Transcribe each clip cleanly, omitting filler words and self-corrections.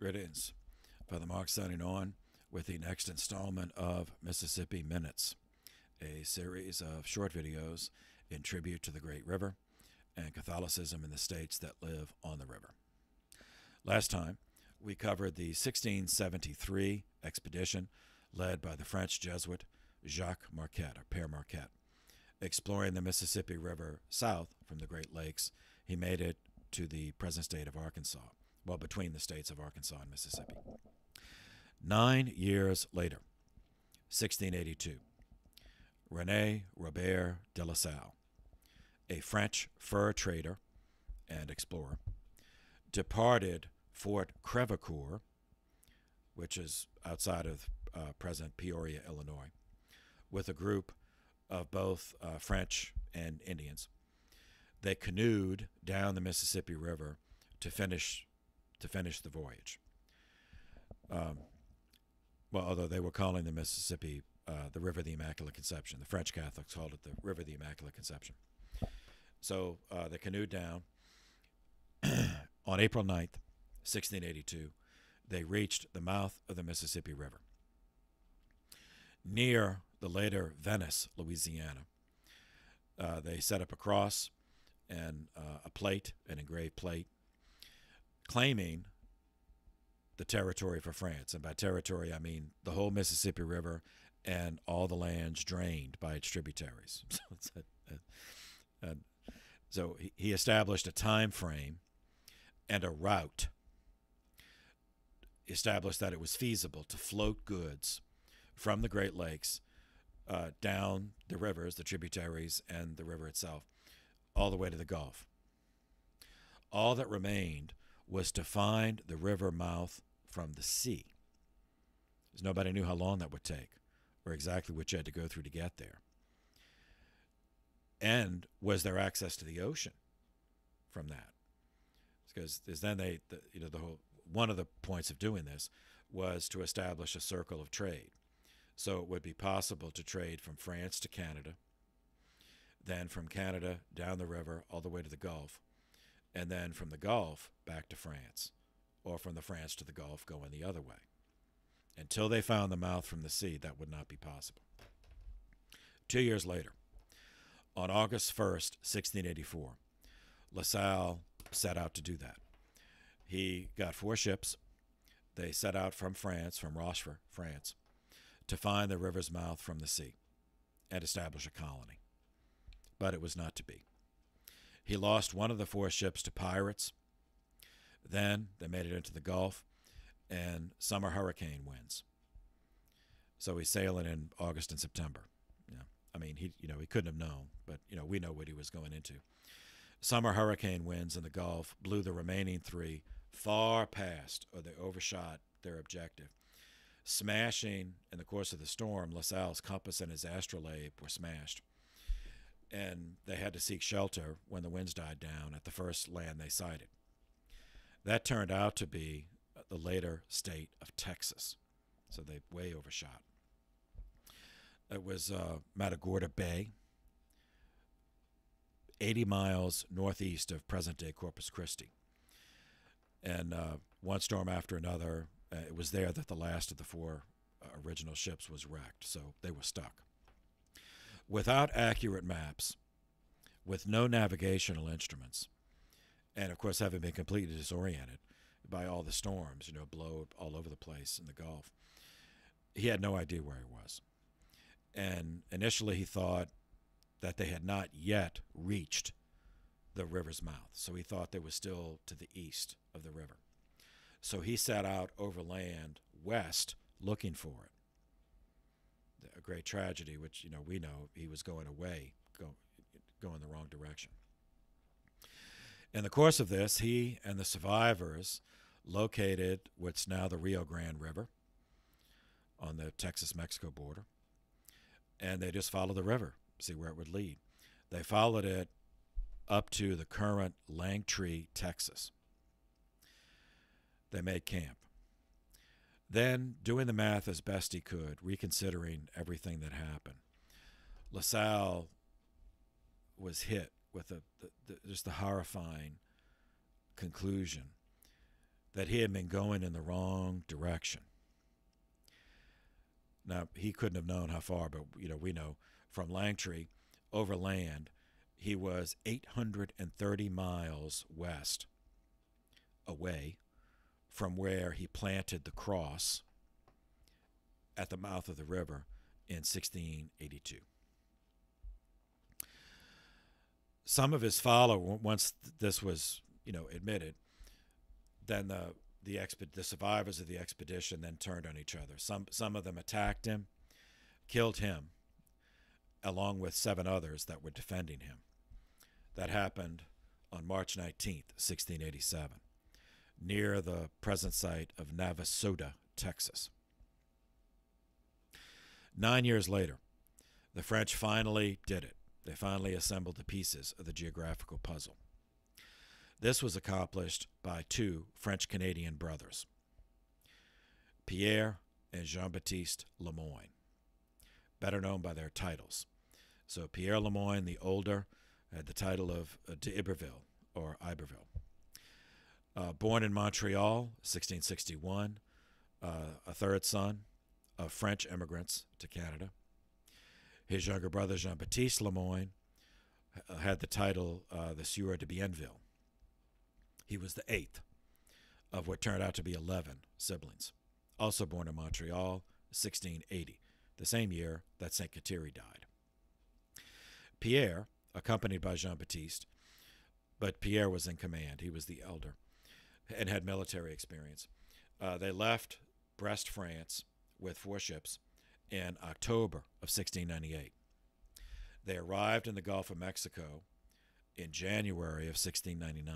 Greetings. Father Mark signing on with the next installment of Mississippi Minutes, a series of short videos in tribute to the Great River and Catholicism in the states that live on the river. Last time, we covered the 1673 expedition led by the French Jesuit Jacques Marquette, or Père Marquette. Exploring the Mississippi River south from the Great Lakes, he made it to the present state of Arkansas, well, between the states of Arkansas and Mississippi. 9 years later, 1682, René Robert de La Salle, a French fur trader and explorer, departed Fort Crevecoeur, which is outside of present Peoria, Illinois, with a group of both French and Indians. They canoed down the Mississippi River to finish the voyage. Although they were calling the Mississippi the River of the Immaculate Conception. The French Catholics called it the River of the Immaculate Conception. So they canoed down. On April 9th, 1682, they reached the mouth of the Mississippi River. Near the later Venice, Louisiana, they set up a cross and a plate, an engraved plate, claiming the territory for France. And by territory, I mean the whole Mississippi River and all the lands drained by its tributaries. So he established a time frame and a route, established that it was feasible to float goods from the Great Lakes down the rivers, the tributaries, and the river itself, all the way to the Gulf. All that remained was to find the river mouth from the sea, because nobody knew how long that would take or exactly what you had to go through to get there. And was there access to the ocean from that? Because then one of the points of doing this was to establish a circle of trade. So it would be possible to trade from France to Canada, then from Canada down the river all the way to the Gulf, and then from the Gulf back to France, or from the France to the Gulf going the other way. Until they found the mouth from the sea, that would not be possible. 2 years later, on August 1st, 1684, La Salle set out to do that. He got 4 ships. They set out from France, from Rochefort, France, to find the river's mouth from the sea and establish a colony. But it was not to be. He lost one of the 4 ships to pirates. Then they made it into the Gulf, and summer hurricane winds. So he's sailing in August and September. He couldn't have known, but we know what he was going into. Summer hurricane winds in the Gulf blew the remaining 3 far past, or they overshot their objective. Smashing, in the course of the storm, La Salle's compass and his astrolabe were smashed. And they had to seek shelter when the winds died down at the first land they sighted. That turned out to be the later state of Texas. So they way overshot. It was Matagorda Bay, 80 miles northeast of present-day Corpus Christi. And one storm after another, it was there that the last of the 4 original ships was wrecked, so they were stuck. Without accurate maps, with no navigational instruments, and of course having been completely disoriented by all the storms, blow all over the place in the Gulf, he had no idea where he was. And initially he thought that they had not yet reached the river's mouth, so he thought they were still to the east of the river. So he set out overland west looking for it. A great tragedy, which we know he was going away, going the wrong direction. In the course of this, he and the survivors located what's now the Rio Grande River on the Texas-Mexico border, and they just followed the river, see where it would lead. They followed it up to the current Langtree, Texas. They made camp. Then, doing the math as best he could, reconsidering everything that happened, La Salle was hit with just the horrifying conclusion that he had been going in the wrong direction. Now, he couldn't have known how far, but we know from Langtry overland, he was 830 miles west away from where he planted the cross at the mouth of the river in 1682. Some of his followers, once this was admitted, then the survivors of the expedition then turned on each other. Some of them attacked him, killed him, along with 7 others that were defending him. That happened on March 19th, 1687, near the present site of Navasota, Texas. 9 years later, the French finally did it. They finally assembled the pieces of the geographical puzzle. This was accomplished by 2 French-Canadian brothers, Pierre and Jean-Baptiste LeMoyne, better known by their titles. So Pierre LeMoyne, the older, had the title of d'Iberville, or Iberville. Born in Montreal, 1661, a third son of French immigrants to Canada. His younger brother, Jean-Baptiste LeMoyne, had the title the Sieur de Bienville. He was the 8th of what turned out to be 11 siblings. Also born in Montreal, 1680, the same year that Saint Kateri died. Pierre, accompanied by Jean-Baptiste, but Pierre was in command. He was the elder and had military experience. They left Brest, France, with 4 ships in October of 1698. They arrived in the Gulf of Mexico in January of 1699.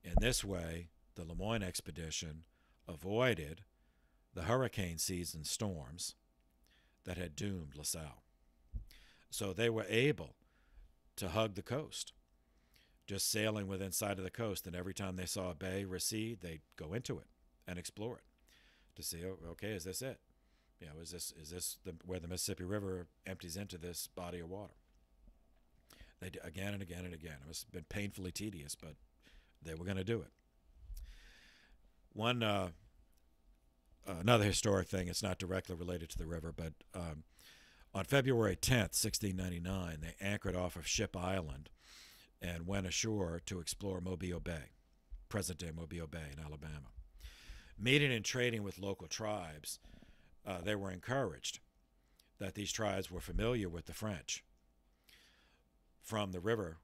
In this way, the LeMoyne expedition avoided the hurricane season storms that had doomed LaSalle. So they were able to hug the coast, just sailing within sight of the coast, and every time they saw a bay recede, they'd go into it and explore it to see, okay, is this it? Is this where the Mississippi River empties into this body of water? They did again and again and again. It must have been painfully tedious, but they were going to do it. Another historic thing, it's not directly related to the river, but on February 10th, 1699, they anchored off of Ship Island and went ashore to explore Mobile Bay, present-day Mobile Bay in Alabama. Meeting and trading with local tribes, they were encouraged that these tribes were familiar with the French from the river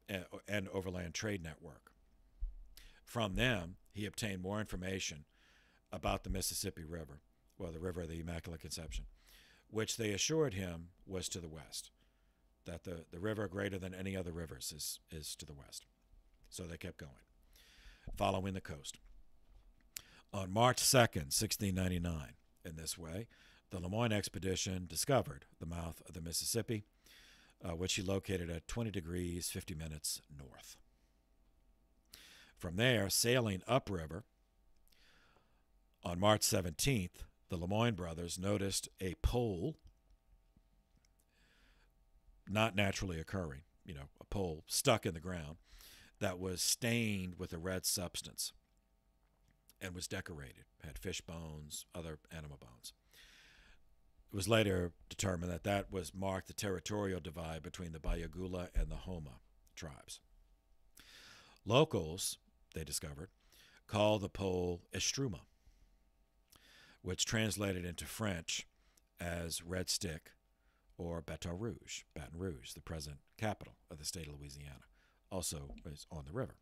and overland trade network. From them, he obtained more information about the Mississippi River, well, the River of the Immaculate Conception, which they assured him was to the west, that the river greater than any other rivers is to the west. So they kept going, following the coast. On March 2nd, 1699, in this way, the LeMoyne expedition discovered the mouth of the Mississippi, which he located at 20 degrees 50 minutes north. From there, sailing upriver, on March 17th, the LeMoyne brothers noticed a pole, not naturally occurring, a pole stuck in the ground, that was stained with a red substance and was decorated, had fish bones, other animal bones. It was later determined that was marked the territorial divide between the Bayagula and the Homa tribes. Locals, they discovered, called the pole Estruma, which translated into French as Red Stick or Baton Rouge, the present capital of the state of Louisiana, also is on the river.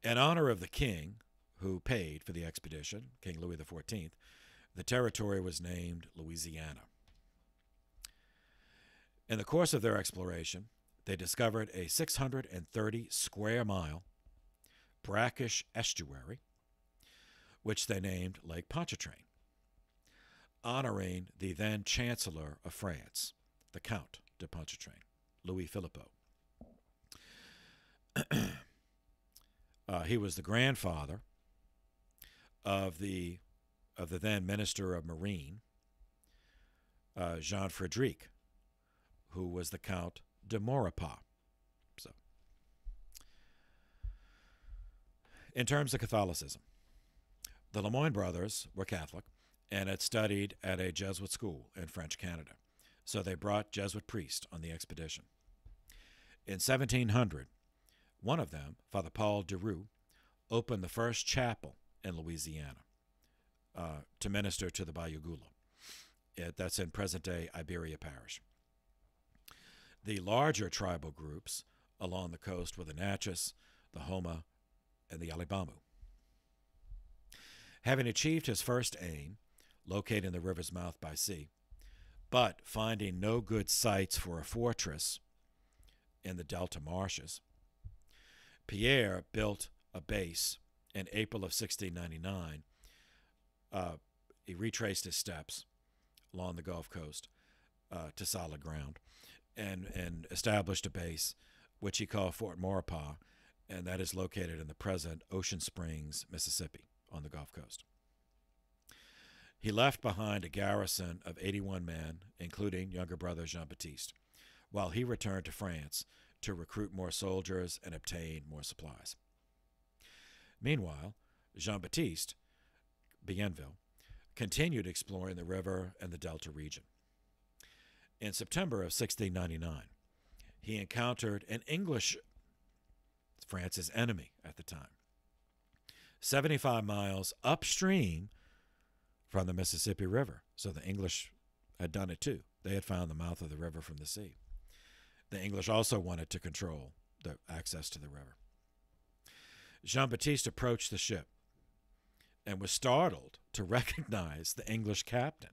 In honor of the king who paid for the expedition, King Louis XIV, the territory was named Louisiana. In the course of their exploration, they discovered a 630 square mile brackish estuary, which they named Lake Pontchartrain, honoring the then Chancellor of France, the Count de Pontchartrain, Louis Philippot. He was the grandfather of the then Minister of Marine, Jean Frédéric, who was the Count de Maurepas. So, In terms of Catholicism, the LeMoyne brothers were Catholic and had studied at a Jesuit school in French Canada, so they brought Jesuit priests on the expedition. In 1700, one of them, Father Paul Deroux, opened the first chapel in Louisiana to minister to the Bayou Gula. That's in present-day Iberia Parish. The larger tribal groups along the coast were the Natchez, the Homa, and the Alibamu. Having achieved his first aim, locating the river's mouth by sea, but finding no good sites for a fortress in the Delta marshes, Pierre built a base in April of 1699. He retraced his steps along the Gulf Coast to solid ground and established a base which he called Fort Maurepas, and that is located in the present Ocean Springs, Mississippi, on the Gulf Coast. He left behind a garrison of 81 men, including younger brother Jean-Baptiste, while he returned to France to recruit more soldiers and obtain more supplies. Meanwhile, Jean-Baptiste, Bienville, continued exploring the river and the Delta region. In September of 1699, he encountered an English, France's enemy at the time, 75 miles upstream from the Mississippi River. So the English had done it too. They had found the mouth of the river from the sea. The English also wanted to control the access to the river. Jean-Baptiste approached the ship and was startled to recognize the English captain,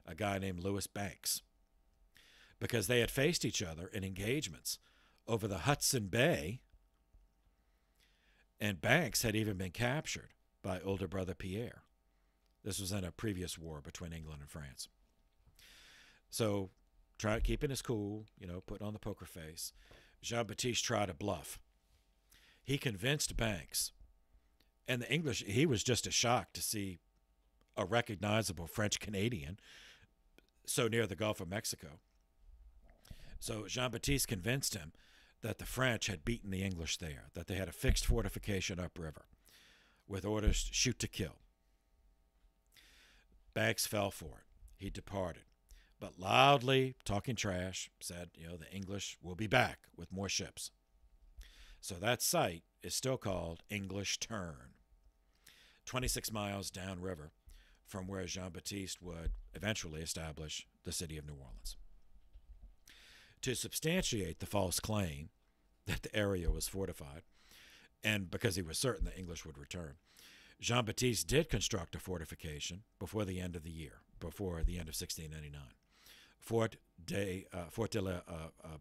a guy named Louis Banks, because they had faced each other in engagements over the Hudson Bay, and Banks had even been captured by older brother Pierre. This was in a previous war between England and France. So, keeping his cool, putting on the poker face, Jean-Baptiste tried to bluff. He convinced Banks, and the English, he was just as shocked to see a recognizable French Canadian so near the Gulf of Mexico. So Jean-Baptiste convinced him that the French had beaten the English there, that they had a fixed fortification upriver with orders to shoot to kill. Banks fell for it. He departed, but loudly, talking trash, said, the English will be back with more ships. So that site is still called English Turn, 26 miles downriver from where Jean-Baptiste would eventually establish the city of New Orleans. To substantiate the false claim that the area was fortified, and because he was certain the English would return, Jean-Baptiste did construct a fortification before the end of the year, before the end of 1699, Fort de la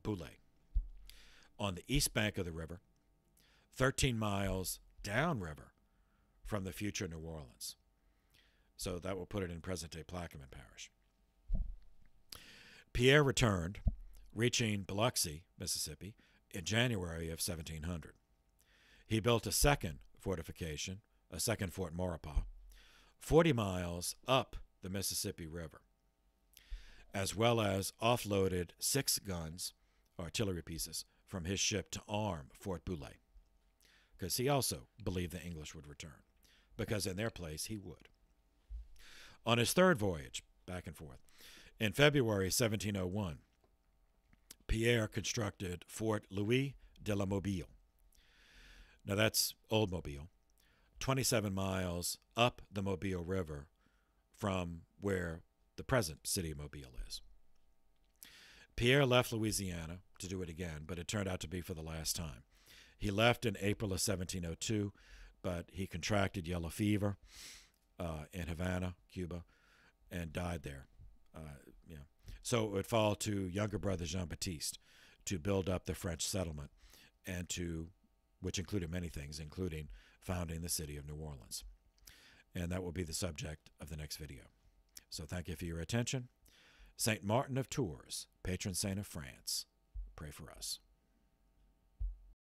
Boulay, on the east bank of the river, 13 miles downriver from the future New Orleans. So that will put it in present-day Plaquemine Parish. Pierre returned, reaching Biloxi, Mississippi, in January of 1700. He built a second fortification, a second Fort Maurepas, 40 miles up the Mississippi River, as well as offloaded 6 guns, artillery pieces, from his ship to arm Fort Boulay, because he also believed the English would return, because in their place he would. On his third voyage, back and forth, in February 1701, Pierre constructed Fort Louis de la Mobile. Now that's Old Mobile, 27 miles up the Mobile River from where the present city of Mobile is. Pierre left Louisiana to do it again, but it turned out to be for the last time. He left in April of 1702, but he contracted yellow fever in Havana, Cuba, and died there. So it would fall to younger brother Jean-Baptiste to build up the French settlement, and which included many things, including founding the city of New Orleans. And that will be the subject of the next video. So thank you for your attention. Saint Martin of Tours, patron saint of France, pray for us.